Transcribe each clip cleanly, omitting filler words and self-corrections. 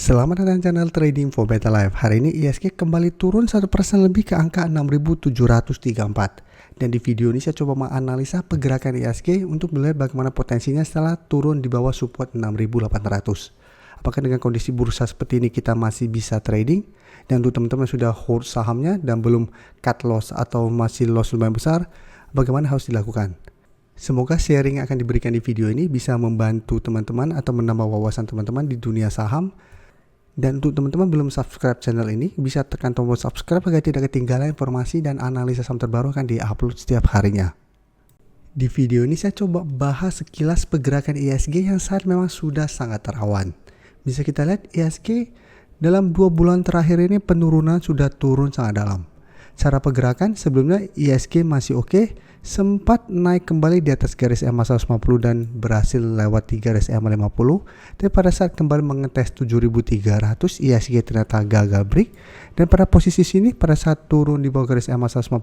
Selamat datang channel Trading for Better Life. Hari ini ISG kembali turun 1% lebih ke angka 6.734. Dan di video ini saya coba menganalisa pergerakan ISG untuk melihat bagaimana potensinya setelah turun di bawah support 6.800. Apakah dengan kondisi bursa seperti ini kita masih bisa trading? Dan untuk teman-teman yang sudah hold sahamnya dan belum cut loss atau masih loss lumayan besar, bagaimana harus dilakukan? Semoga sharing yang akan diberikan di video ini bisa membantu teman-teman atau menambah wawasan teman-teman di dunia saham. Dan untuk teman-teman belum subscribe channel ini, bisa tekan tombol subscribe agar tidak ketinggalan informasi dan analisa saham terbaru akan diupload setiap harinya. Di video ini saya coba bahas sekilas pergerakan ISG yang saat memang sudah sangat rawan. Bisa kita lihat ISG dalam 2 bulan terakhir ini penurunan sudah turun sangat dalam. Cara pergerakan sebelumnya ISG masih oke, sempat naik kembali di atas garis EMA 150 dan berhasil lewat di garis EMA 50. Tapi pada saat kembali mengetes 7.300, ISG ternyata gagal break. Dan pada posisi sini pada saat turun di bawah garis EMA 150,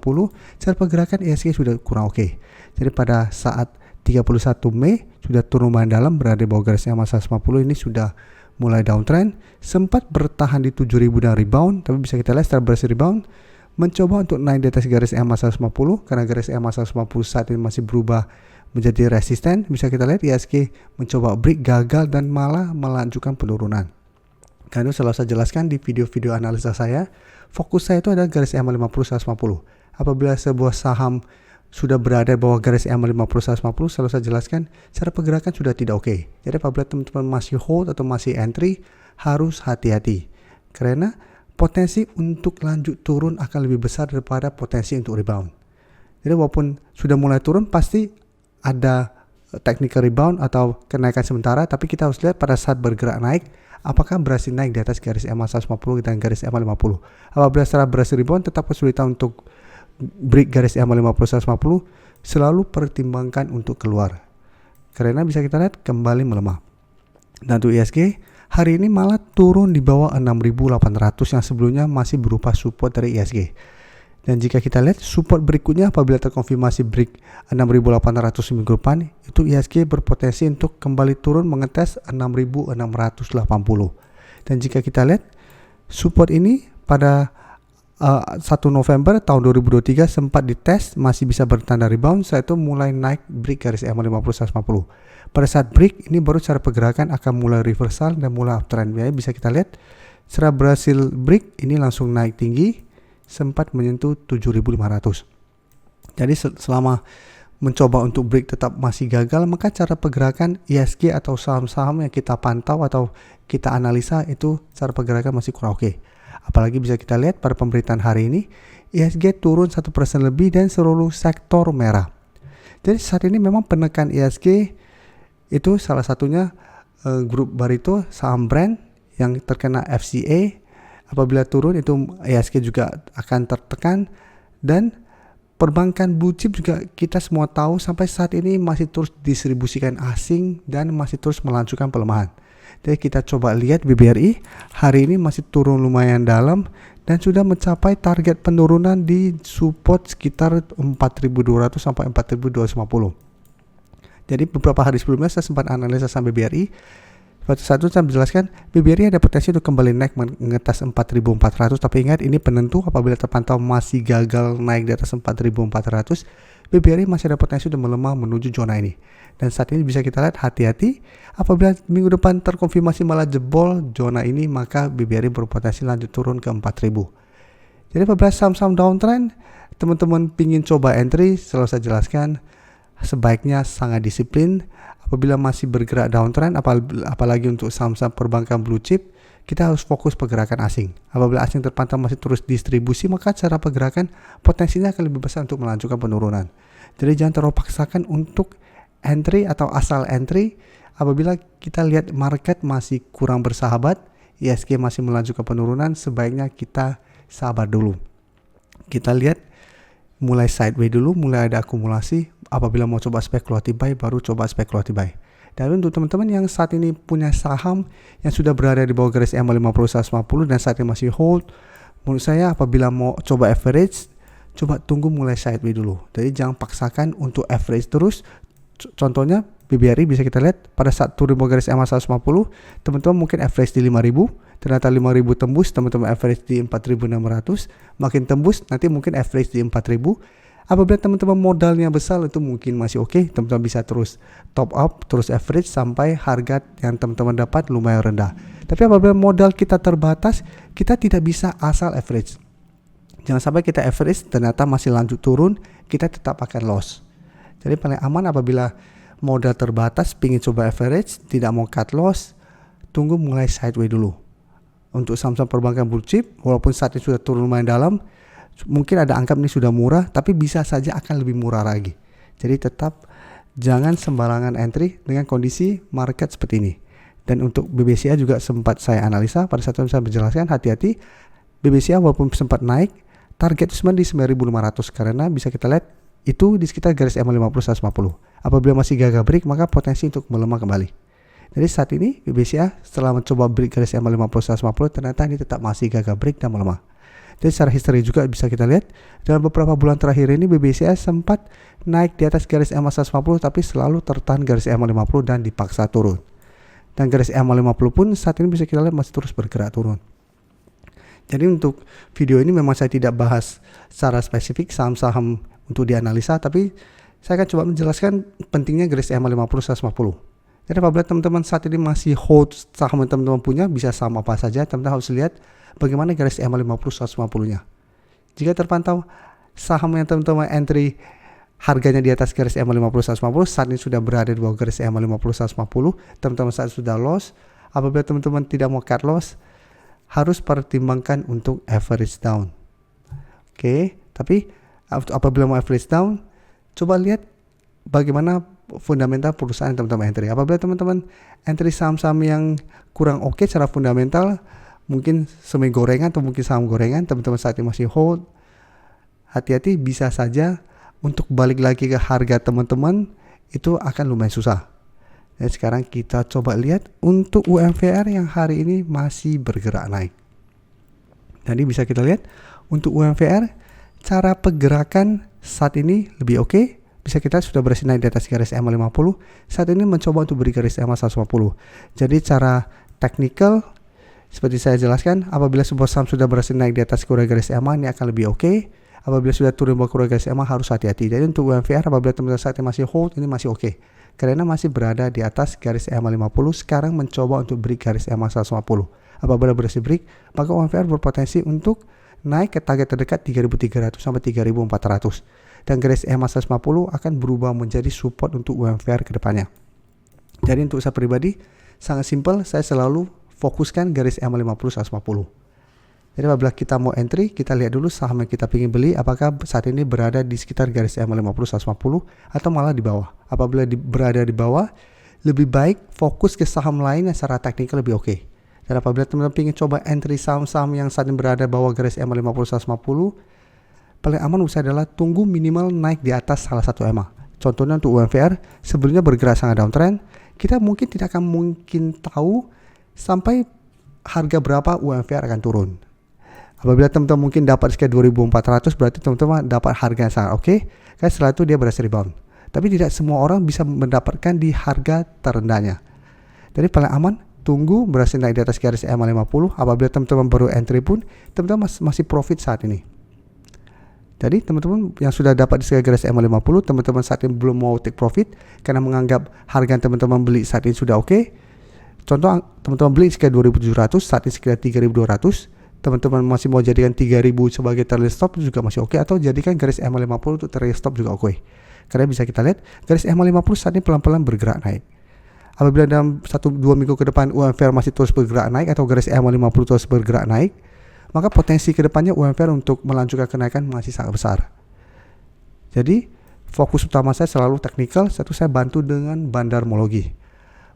cara pergerakan ISG sudah kurang oke. Jadi pada saat 31 Mei sudah turun lumayan dalam, berada di bawah garis EMA 150, ini sudah mulai downtrend. Sempat bertahan di 7.000 dan rebound, tapi bisa kita lihat setelah berhasil rebound, mencoba untuk naik di atas garis EMA 150 karena garis EMA 150 saat ini masih berubah menjadi resisten. Bisa kita lihat ISG mencoba break, gagal dan malah melanjutkan penurunan. Karena selalu saya jelaskan di video-video analisa saya, fokus saya itu adalah garis EMA 50 150. Apabila sebuah saham sudah berada di bawah garis EMA 50 150, selalu saya jelaskan cara pergerakan sudah tidak oke. Jadi apabila teman-teman masih hold atau masih entry, harus hati-hati. Karena potensi untuk lanjut turun akan lebih besar daripada potensi untuk rebound. Jadi walaupun sudah mulai turun, pasti ada technical rebound atau kenaikan sementara, tapi kita harus lihat pada saat bergerak naik, apakah berhasil naik di atas garis EMA 150 dan garis EMA 50. Apabila setelah berhasil rebound tetap kesulitan untuk break garis EMA 50 150, selalu pertimbangkan untuk keluar. Karena bisa kita lihat kembali melemah. Dan untuk ISG hari ini malah turun di bawah 6.800 yang sebelumnya masih berupa support dari ISG. Dan jika kita lihat support berikutnya apabila terkonfirmasi break 6.800 minggu depan, itu ISG berpotensi untuk kembali turun mengetes 6.680. Dan jika kita lihat support ini pada 1 November tahun 2023 sempat dites, masih bisa bertanda rebound, setelah itu mulai naik break garis EMA 50 150. Pada saat break ini baru cara pergerakan akan mulai reversal dan mulai uptrend. Ya, bisa kita lihat setelah berhasil break ini langsung naik tinggi, sempat menyentuh 7.500. Jadi selama mencoba untuk break tetap masih gagal, maka cara pergerakan ISG atau saham-saham yang kita pantau atau kita analisa itu cara pergerakan masih kurang oke. Apalagi bisa kita lihat pada pemberitaan hari ini ISG turun 1% lebih dan seluruh sektor merah. Jadi saat ini memang penekan ISG itu salah satunya grup Barito, saham brand yang terkena FCA. Apabila turun itu ISG juga akan tertekan. Dan perbankan blue chip juga kita semua tahu sampai saat ini masih terus distribusikan asing dan masih terus melanjutkan pelemahan. Jadi kita coba lihat BBRI hari ini masih turun lumayan dalam dan sudah mencapai target penurunan di support sekitar 4.200 sampai 4.250. Jadi beberapa hari sebelumnya saya sempat analisa saham BBRI. Pada saat itu saya menjelaskan BBRI ada potensi untuk kembali naik mengetas 4.400, tapi ingat ini penentu. Apabila terpantau masih gagal naik di atas 4.400, BBRI masih ada potensi untuk melemah menuju zona ini. Dan saat ini bisa kita lihat hati-hati, apabila minggu depan terkonfirmasi malah jebol zona ini, maka BBRI berpotensi lanjut turun ke 4.000. Jadi apabila saham-saham downtrend, teman-teman pingin coba entry, selalu saya jelaskan sebaiknya sangat disiplin. Apabila masih bergerak downtrend, apalagi untuk saham-saham perbankan blue chip, kita harus fokus pergerakan asing. Apabila asing terpantau masih terus distribusi, maka cara pergerakan potensinya akan lebih besar untuk melanjutkan penurunan. Jadi jangan terlalu paksakan untuk entry atau asal entry. Apabila kita lihat market masih kurang bersahabat, ISG masih melanjutkan penurunan, sebaiknya kita sabar dulu. Kita lihat mulai sideways dulu, mulai ada akumulasi. Apabila mau coba spekulatif buy, baru coba spekulatif buy. Dan untuk teman-teman yang saat ini punya saham yang sudah berada di bawah garis EMA 50 150 dan saat ini masih hold, menurut saya apabila mau coba average, coba tunggu mulai sideways dulu. Jadi jangan paksakan untuk average terus. Contohnya BBRI bisa kita lihat pada saat turun bawah garis EMA 150, teman-teman mungkin average di 5.000, ternyata 5.000 tembus, teman-teman average di 4.600, makin tembus nanti mungkin average di 4.000. Apabila teman-teman modalnya besar itu mungkin masih oke, teman-teman bisa terus top up, terus average sampai harga yang teman-teman dapat lumayan rendah. Tapi apabila modal kita terbatas, kita tidak bisa asal average. Jangan sampai kita average ternyata masih lanjut turun, kita tetap akan loss. Jadi paling aman apabila modal terbatas, pingin coba average, tidak mau cut loss, tunggu mulai sideways dulu. Untuk saham-saham perbankan blue chip, walaupun saat ini sudah turun lumayan dalam, mungkin ada anggap ini sudah murah, tapi bisa saja akan lebih murah lagi. Jadi tetap jangan sembarangan entry dengan kondisi market seperti ini. Dan untuk BBCA juga sempat saya analisa, pada saat itu saya menjelaskan hati-hati, BBCA walaupun sempat naik, target itu sebenarnya di 9.500 karena bisa kita lihat itu di sekitar garis EMA 50 150. Apabila masih gagal break, maka potensi untuk melemah kembali. Jadi saat ini BBCA setelah mencoba break garis EMA 50 150, ternyata ini tetap masih gagal break dan melemah. Jadi secara history juga bisa kita lihat dalam beberapa bulan terakhir ini BBCA sempat naik di atas garis EMA 150 tapi selalu tertahan garis EMA 50 dan dipaksa turun. Dan garis EMA 50 pun saat ini bisa kita lihat masih terus bergerak turun. Jadi untuk video ini memang saya tidak bahas secara spesifik saham-saham untuk dianalisa, tapi saya akan coba menjelaskan pentingnya garis EMA 50 150. Jadi apabila teman-teman saat ini masih hold saham yang teman-teman punya, bisa saham apa saja, teman-teman harus lihat bagaimana garis EMA 50 150-nya. Jika terpantau saham yang teman-teman entry harganya di atas garis EMA 50 150, saat ini sudah berada di bawah garis EMA 50 150, teman-teman saat sudah loss. Apabila teman-teman tidak mau cut loss, harus pertimbangkan untuk average down. Oke, tapi apabila mau average down, coba lihat bagaimana fundamental perusahaan yang teman-teman entry. Apabila teman-teman entry saham-saham yang kurang oke secara fundamental, mungkin semi gorengan atau mungkin saham gorengan, teman-teman saat ini masih hold, hati-hati, bisa saja untuk balik lagi ke harga teman-teman itu akan lumayan susah. Dan sekarang kita coba lihat untuk UMVR yang hari ini masih bergerak naik. Jadi bisa kita lihat untuk UMVR cara pergerakan saat ini lebih oke. Bisa kita sudah berhasil naik di atas garis EMA 50. Saat ini mencoba untuk beri garis EMA 150. Jadi cara teknikal seperti saya jelaskan, apabila sebuah saham sudah berhasil naik di atas garis EMA, ini akan lebih oke. Apabila sudah turun bawah garis EMA harus hati-hati. Jadi untuk UMVR apabila teman-teman saat ini masih hold, ini masih oke. Karena masih berada di atas garis EMA 50, sekarang mencoba untuk break garis EMA 150. Apabila berhasil break, maka UMVR berpotensi untuk naik ke target terdekat 3.300 sampai 3.400. Dan garis EMA 150 akan berubah menjadi support untuk UMVR ke depannya. Jadi untuk saya pribadi, sangat simpel, saya selalu fokuskan garis EMA 50 150. Jadi apabila kita mau entry, kita lihat dulu saham yang kita ingin beli apakah saat ini berada di sekitar garis EMA 50 150 atau malah di bawah. Apabila berada di bawah, lebih baik fokus ke saham lain yang secara teknikal lebih oke. Dan apabila teman-teman ingin coba entry saham-saham yang saat ini berada bawah garis EMA 50 150, paling aman usaha adalah tunggu minimal naik di atas salah satu EMA. Contohnya untuk UMVR, sebelumnya bergerak sangat downtrend, kita mungkin tidak akan mungkin tahu sampai harga berapa UMVR akan turun. Apabila teman-teman mungkin dapat sekitar 2.400, berarti teman-teman dapat harga yang sangat oke. Karena setelah itu dia berhasil rebound. Tapi tidak semua orang bisa mendapatkan di harga terendahnya. Jadi paling aman, tunggu berhasil naik di atas garis EMA 50. Apabila teman-teman baru entry pun, teman-teman masih profit saat ini. Jadi teman-teman yang sudah dapat di sekitar garis EMA 50, teman-teman saat ini belum mau take profit karena menganggap harga yang teman-teman beli saat ini sudah oke. Contoh teman-teman beli sekitar 2.700, saat ini sekitar 3.200. Teman-teman masih mau jadikan 3.000 sebagai trailing stop juga masih oke, atau jadikan garis EMA 50 untuk trailing stop juga oke. Karena bisa kita lihat garis EMA 50 saat ini pelan-pelan bergerak naik. Apabila dalam 1-2 minggu ke depan UMVR masih terus bergerak naik atau garis EMA 50 terus bergerak naik, maka potensi ke depannya UMVR untuk melanjutkan kenaikan masih sangat besar. Jadi fokus utama saya selalu teknikal. Satu, saya bantu dengan bandarmologi.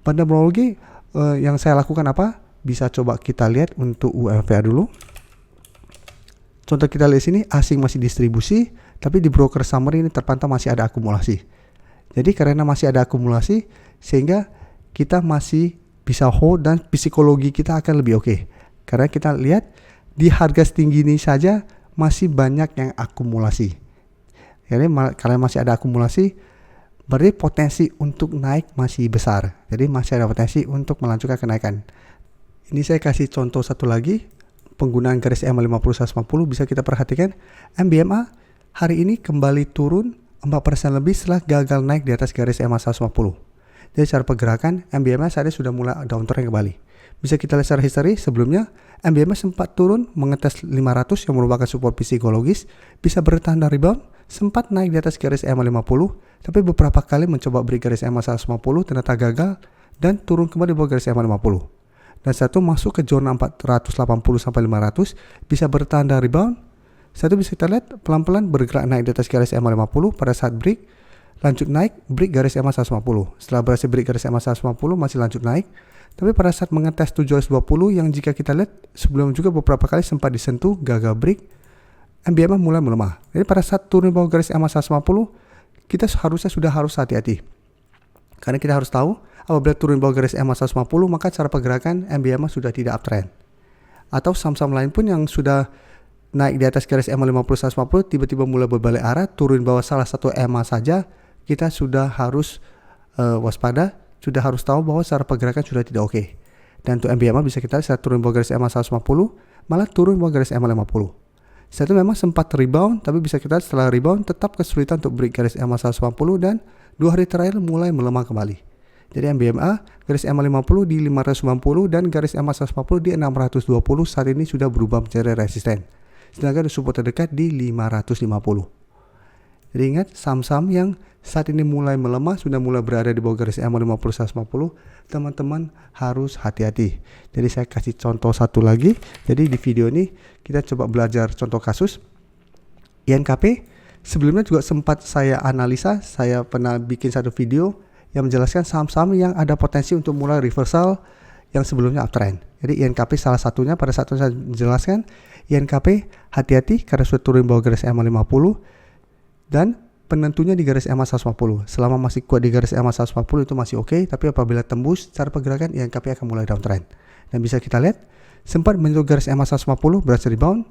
Bandarmologi yang saya lakukan apa? Bisa coba kita lihat untuk UMVR dulu. Contoh kita lihat sini, asing masih distribusi, tapi di broker summary ini terpantau masih ada akumulasi. Jadi karena masih ada akumulasi, sehingga kita masih bisa hold dan psikologi kita akan lebih oke. Karena kita lihat di harga setinggi ini saja masih banyak yang akumulasi. Jadi karena masih ada akumulasi, berarti potensi untuk naik masih besar. Jadi masih ada potensi untuk melanjutkan kenaikan. Ini saya kasih contoh satu lagi, penggunaan garis EMA 50-150 bisa kita perhatikan. MBMA hari ini kembali turun 4% lebih setelah gagal naik di atas garis EMA 150. Jadi secara pergerakan MBMA saat ini sudah mulai downtrend kembali. Bisa kita lihat secara history, sebelumnya MBMA sempat turun mengetes 500 yang merupakan support psikologis, bisa bertahan dan rebound, sempat naik di atas garis EMA 50, tapi beberapa kali mencoba break garis EMA 150 ternyata gagal dan turun kembali di bawah garis EMA 50. Dan satu masuk ke zona 480 sampai 500, bisa bertahan dan rebound. Satu bisa kita lihat pelan-pelan bergerak naik di atas garis EMA 50 pada saat break, lanjut naik, break garis EMA 150. Setelah berhasil break garis EMA 150 masih lanjut naik, tapi pada saat mengetes 720 yang jika kita lihat sebelum juga beberapa kali sempat disentuh, gagal break, MBMA mulai melemah. Jadi pada saat turun bawah garis EMA 150, kita sudah harus hati-hati. Karena kita harus tahu, apabila turun bawah garis EMA 150, maka cara pergerakan MBMA sudah tidak uptrend. Atau saham-saham lain pun yang sudah naik di atas garis EMA 50-150, tiba-tiba mulai berbalik arah, turun bawah salah satu EMA saja, kita sudah harus waspada, sudah harus tahu bahwa cara pergerakan sudah tidak oke. Dan untuk MBMA bisa kita lihat turun bawah garis EMA 150, malah turun bawah garis EMA 50. Setelah itu memang sempat rebound, tapi bisa kita lihat setelah rebound tetap kesulitan untuk break garis EMA 150 dan 2 hari terakhir mulai melemah kembali. Jadi MBMA garis EMA 50 di 590 dan garis EMA 150 di 620 saat ini sudah berubah menjadi resisten. Sedangkan support terdekat di 550. Jadi ingat, saham-saham yang saat ini mulai melemah, sudah mulai berada di bawah garis EMA 50-150, teman-teman harus hati-hati. Jadi saya kasih contoh satu lagi. Jadi di video ini kita coba belajar contoh kasus INKP. Sebelumnya juga sempat saya analisa, saya pernah bikin satu video yang menjelaskan saham-saham yang ada potensi untuk mulai reversal yang sebelumnya uptrend. Jadi INKP salah satunya. Pada saat itu saya menjelaskan INKP hati-hati karena sudah turun bawah garis EMA 50 dan penentunya di garis EMA 150. Selama masih kuat di garis EMA 150 itu masih oke, tapi apabila tembus cara pergerakan INKP akan mulai downtrend. Dan bisa kita lihat sempat menyentuh garis EMA 150 berhasil rebound,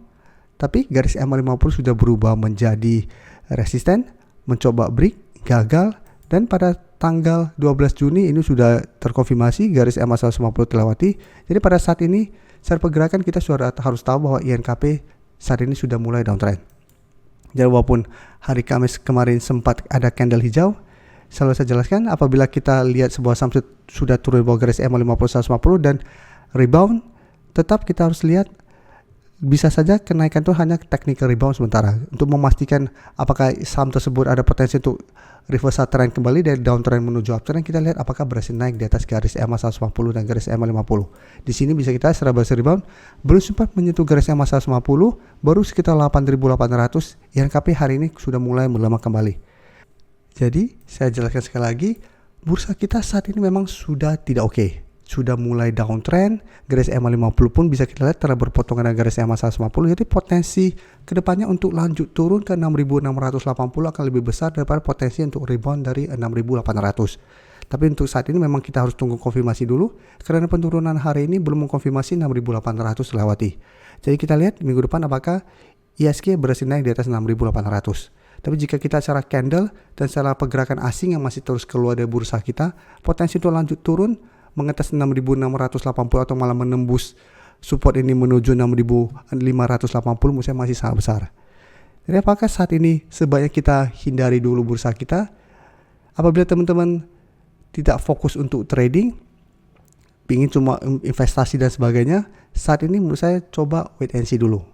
tapi garis EMA 50 sudah berubah menjadi resisten, mencoba break, gagal, dan pada tanggal 12 Juni ini sudah terkonfirmasi garis EMA 150 terlewati. Jadi pada saat ini secara pergerakan kita sudah harus tahu bahwa INKP saat ini sudah mulai downtrend. Jadi walaupun hari Kamis kemarin sempat ada candle hijau, selalu saya jelaskan apabila kita lihat sebuah saham sudah turun bawah garis EMA 50-150 dan rebound, tetap kita harus lihat bisa saja kenaikan itu hanya technical rebound sementara. Untuk memastikan apakah saham tersebut ada potensi untuk reversal trend kembali dari downtrend menuju uptrend, kita lihat apakah berhasil naik di atas garis EMA 150 dan garis EMA 50. Di sini bisa kita setelah berhasil rebound, belum sempat menyentuh garis EMA 150, baru sekitar 8.800, INKP hari ini sudah mulai melemah kembali. Jadi saya jelaskan sekali lagi, bursa kita saat ini memang sudah tidak oke. Sudah mulai downtrend, garis EMA 50 pun bisa kita lihat telah berpotongan dengan garis EMA 150, jadi potensi kedepannya untuk lanjut turun ke 6.680 akan lebih besar daripada potensi untuk rebound dari 6.800. Tapi untuk saat ini memang kita harus tunggu konfirmasi dulu, karena penurunan hari ini belum mengkonfirmasi 6.800 terlewati. Jadi kita lihat minggu depan apakah IHSG berhasil naik di atas 6.800. Tapi jika kita secara candle dan secara pergerakan asing yang masih terus keluar dari bursa kita, potensi untuk lanjut turun mengetes 6.680 atau malah menembus support ini menuju 6.580 menurut saya masih sangat besar. Jadi apakah saat ini sebaiknya kita hindari dulu bursa kita? Apabila teman-teman tidak fokus untuk trading, ingin cuma investasi dan sebagainya, saat ini menurut saya coba wait and see dulu.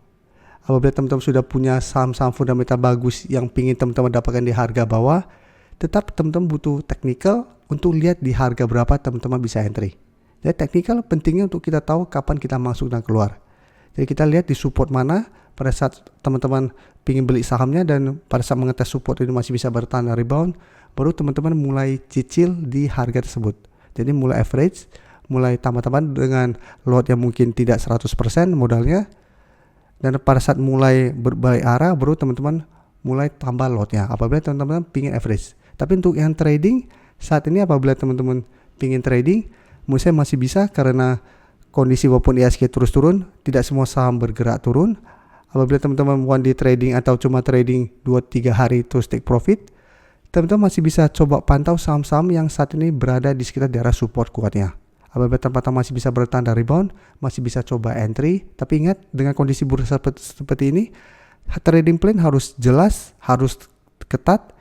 Apabila teman-teman sudah punya saham-saham fundamental bagus yang ingin teman-teman dapatkan di harga bawah, tetap teman-teman butuh technical untuk lihat di harga berapa teman-teman bisa entry. Jadi technical pentingnya untuk kita tahu kapan kita masuk dan keluar. Jadi kita lihat di support mana pada saat teman-teman ingin beli sahamnya dan pada saat mengetes support ini masih bisa bertahan dan rebound, baru teman-teman mulai cicil di harga tersebut. Jadi mulai average, mulai tambah-tambah dengan lot yang mungkin tidak 100% modalnya, dan pada saat mulai berbalik arah baru teman-teman mulai tambah lotnya apabila teman-teman ingin average. Tapi untuk yang trading saat ini apabila teman-teman ingin trading, menurut saya masih bisa karena kondisi walaupun IHSG terus turun, tidak semua saham bergerak turun. Apabila teman-teman one day trading atau cuma trading 2-3 hari terus take profit, teman-teman masih bisa coba pantau saham-saham yang saat ini berada di sekitar daerah support kuatnya. Apabila teman-teman masih bisa bertahan dari rebound, masih bisa coba entry. Tapi ingat, dengan kondisi bursa seperti ini, trading plan harus jelas, harus ketat.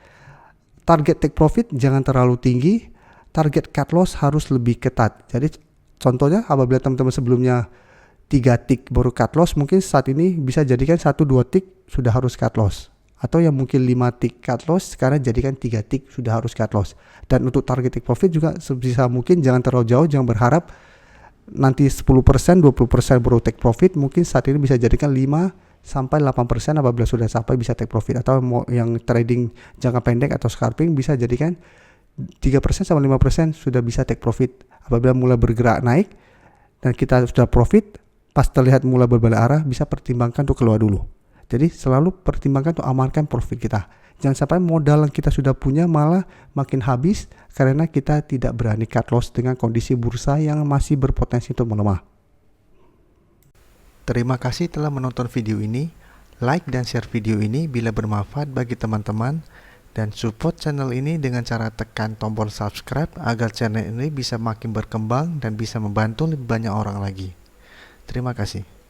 Target take profit jangan terlalu tinggi, target cut loss harus lebih ketat. Jadi contohnya apabila teman-teman sebelumnya 3 tick baru cut loss, mungkin saat ini bisa jadikan 1-2 tick sudah harus cut loss. Atau yang mungkin 5 tick cut loss, sekarang jadikan 3 tick sudah harus cut loss. Dan untuk target take profit juga sebisa mungkin jangan terlalu jauh, jangan berharap nanti 10%, 20% baru take profit. Mungkin saat ini bisa jadikan 5-8% apabila sudah sampai bisa take profit. Atau yang trading jangka pendek atau scalping bisa jadikan 3-5% sudah bisa take profit. Apabila mulai bergerak naik dan kita sudah profit, pas terlihat mulai berbalik arah, bisa pertimbangkan untuk keluar dulu. Jadi selalu pertimbangkan untuk amankan profit kita. Jangan sampai modal yang kita sudah punya malah makin habis karena kita tidak berani cut loss dengan kondisi bursa yang masih berpotensi untuk melemah. Terima kasih telah menonton video ini. Like dan share video ini bila bermanfaat bagi teman-teman. Dan support channel ini dengan cara tekan tombol subscribe agar channel ini bisa makin berkembang dan bisa membantu lebih banyak orang lagi. Terima kasih.